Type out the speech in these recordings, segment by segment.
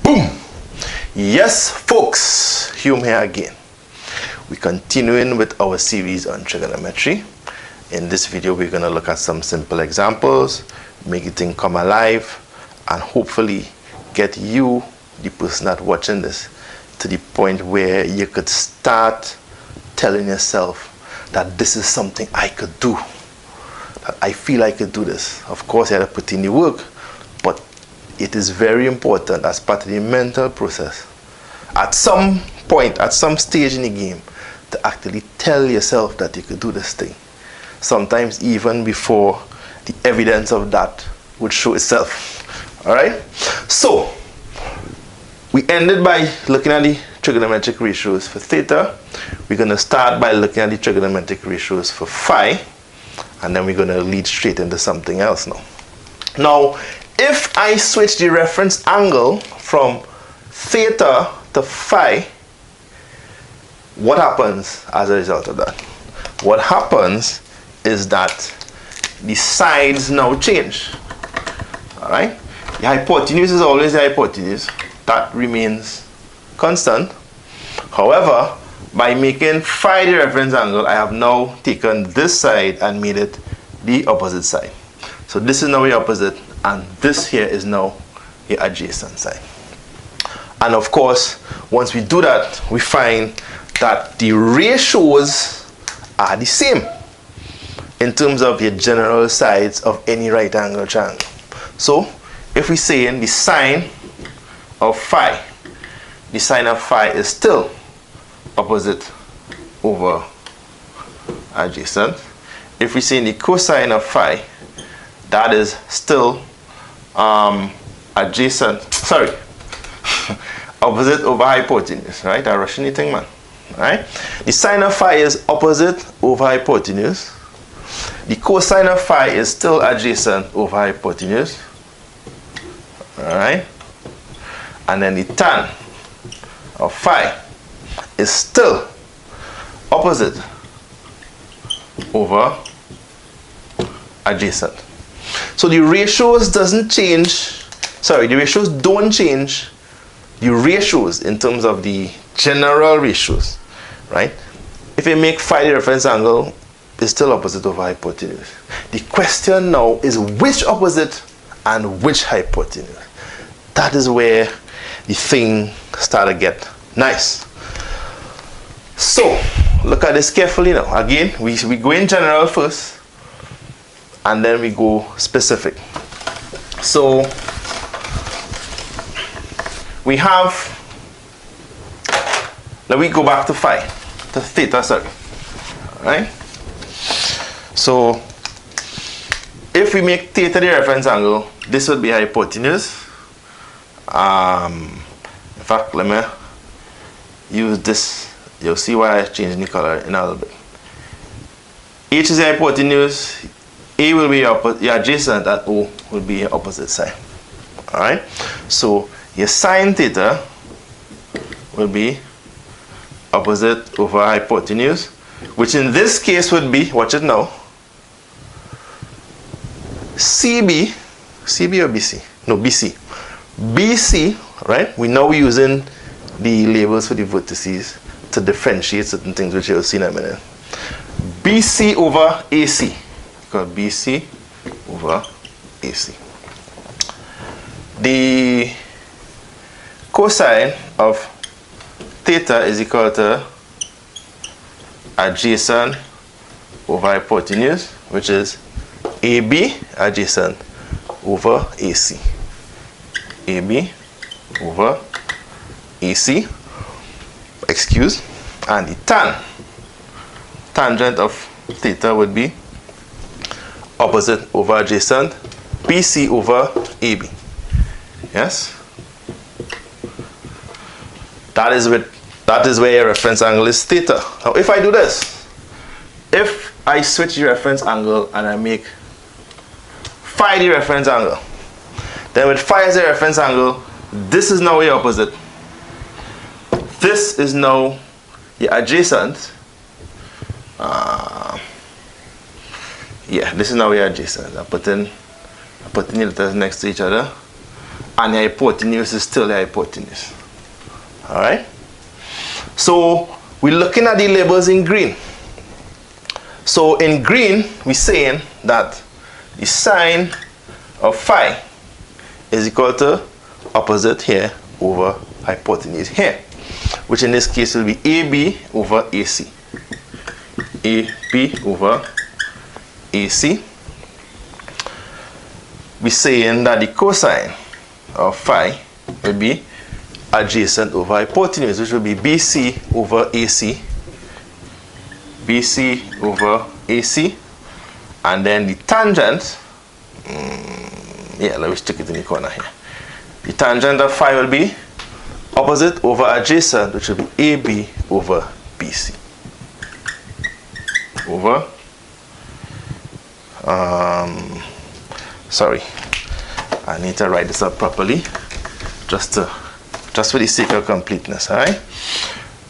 Boom! Yes, folks, Hume here again. We're continuing with our series on trigonometry. In this video, we're going to look at some simple examples, make it thing come alive, and hopefully get you, the person that's watching this, to the point where you could start telling yourself that this is something I could do, that I feel I could do this. Of course, you have to put in the work, but it is very important as part of the mental process at some point, at some stage in the game, to actually tell yourself that you could do this thing. Sometimes even before the evidence of that would show itself. Alright? So, we ended by looking at the trigonometric ratios for theta. We're going to start by looking at the trigonometric ratios for phi. And then we're going to lead straight into something else now. Now, if I switch the reference angle from theta to phi, what happens as a result of that? What happens is that the sides now change. Alright? The hypotenuse is always the hypotenuse. That remains constant. However, by making phi the reference angle, I have now taken this side and made it the opposite side. So this is now the opposite, and this here is now the adjacent side. And of course, once we do that, we find that the ratios are the same in terms of the general sides of any right angle triangle. So if we say in the sine of phi, the sine of phi is still opposite over adjacent. If we say in the cosine of phi, that is still adjacent, sorry, opposite over hypotenuse, right? I rush anything, man. Right? The sine of phi is opposite over hypotenuse. The cosine of phi is still adjacent over hypotenuse. Alright? And then the tan of phi is still opposite over adjacent. So the ratios doesn't change, sorry, the ratios don't change the ratios in terms of the general ratios, right? If you make phi the reference angle, it's still opposite over hypotenuse. The question now is which opposite and which hypotenuse. That is where the thing starts to get nice. So, look at this carefully now. Again, we go in general first, and then we go specific. So, we have, now we go back to phi, to theta, sorry. Alright? So, if we make theta the reference angle, this would be hypotenuse. In fact, let me use this. You'll see why I changed the color in a little bit. H is the hypotenuse, A will be the adjacent, and O will be the opposite side. Alright? So, your sine theta will be opposite over hypotenuse, which in this case would be, watch it now, CB or BC? No, BC. BC, right? We now using the labels for the vertices to differentiate certain things, which you'll see in a minute. BC over AC. Because BC over AC. The cosine of theta is equal to adjacent over hypotenuse, which is AB adjacent over AC. AB over AC, excuse, and the tangent of theta would be opposite over adjacent, BC over AB. Yes? That is where your reference angle is theta. Now if I do this, if I switch the reference angle and I make phi the reference angle, then with phi as the reference angle, this is now the opposite. This is now the adjacent. Yeah, this is now the adjacent. I'm putting the letters next to each other. and the hypotenuse is still the hypotenuse. Alright? So we're looking at the labels in green. So in green, we're saying that the sine of phi is equal to opposite here over hypotenuse here, which in this case will be AB over AC. AB over AC. We're saying that the cosine of phi will be adjacent over hypotenuse, which will be BC over AC. BC over AC. And then the tangent, let me stick it in the corner here. The tangent of phi will be opposite over adjacent, which will be AB over BC. Over, sorry, I need to write this up properly, just for the sake of completeness, alright?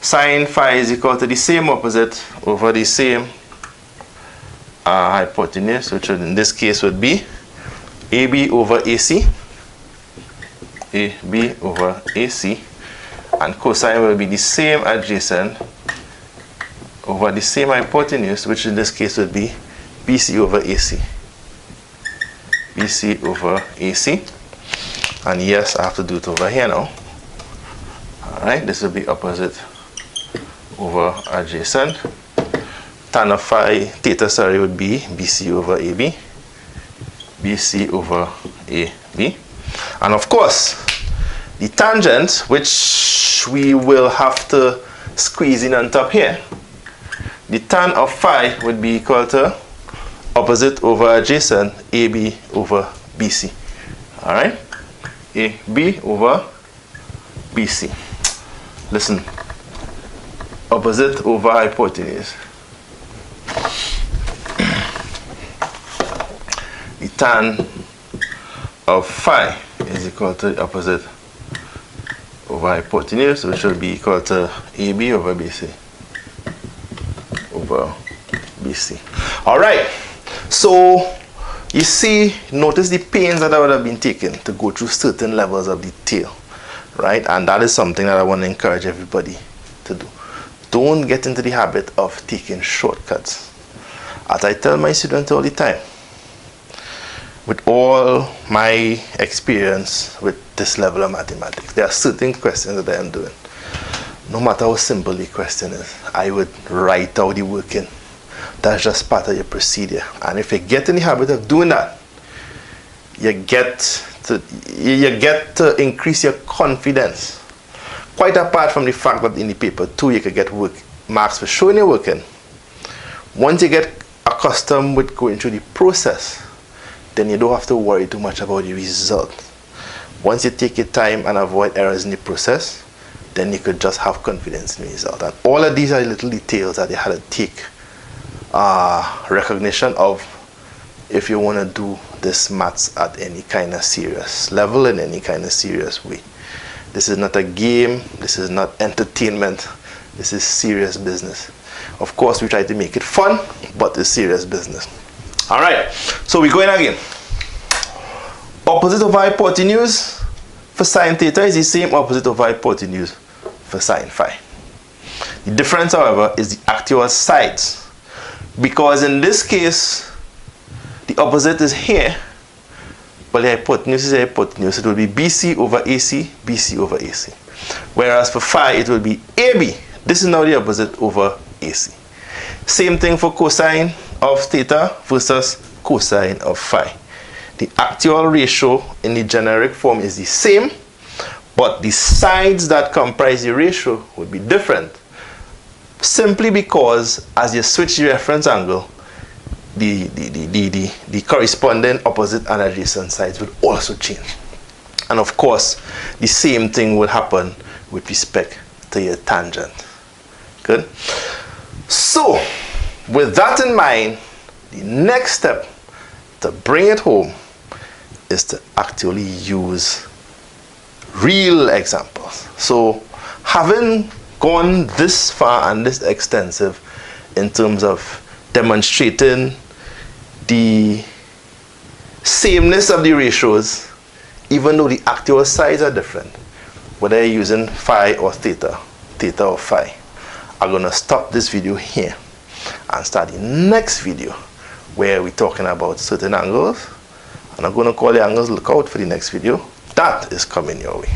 Sine phi is equal to the same opposite over the same hypotenuse, which in this case would be AB over AC. AB over AC. And cosine will be the same adjacent over the same hypotenuse, which in this case would be BC over AC. BC over AC. And yes, I have to do it over here now. Alright, this will be opposite over adjacent. Tan of phi, theta, sorry, would be BC over AB. BC over AB. And of course, the tangent, which we will have to squeeze in on top here, the tan of phi would be equal to opposite over adjacent, AB over BC. Alright? AB over BC. Listen. Opposite over hypotenuse. The tan of phi is equal to the opposite over hypotenuse, which will be equal to AB over BC. Over BC. Alright, so you see, notice the pains that I would have been taken to go through certain levels of detail, right? And that is something that I want to encourage everybody to do. Don't get into the habit of taking shortcuts. As I tell my students all the time, with all my experience with this level of mathematics, there are certain questions that I am doing. No matter how simple the question is, I would write out the working. That's just part of your procedure. And if you get in the habit of doing that, you get to increase your confidence. Quite apart from the fact that in the paper too, you could get marks for showing your working. Once you get accustomed with going through the process, then you don't have to worry too much about the result. Once you take your time and avoid errors in the process, then you could just have confidence in the result. And all of these are little details that you had to take recognition of if you want to do this maths at any kind of serious level, in any kind of serious way. This is not a game, this is not entertainment, this is serious business. Of course, we try to make it fun, but it's serious business. Alright, so we're going again. Opposite of hypotenuse for sine theta is the same opposite of hypotenuse for sine phi. The difference, however, is the actual sides. Because in this case, the opposite is here, but the hypotenuse is the hypotenuse. It will be BC over AC, BC over AC. Whereas for phi, it will be AB. This is now the opposite over AC. Same thing for cosine of theta versus cosine of phi. The actual ratio in the generic form is the same, but the sides that comprise the ratio would be different. Simply because as you switch the reference angle, the corresponding opposite and adjacent sides will also change. And of course, the same thing will happen with respect to your tangent. Good? So, with that in mind, the next step to bring it home is to actually use real examples. So, having gone this far and this extensive in terms of demonstrating the sameness of the ratios even though the actual sides are different, whether you're using phi or theta, theta or phi, I'm going to stop this video here and start the next video where we're talking about certain angles, and I'm going to call the angles. Look out for the next video that is coming your way.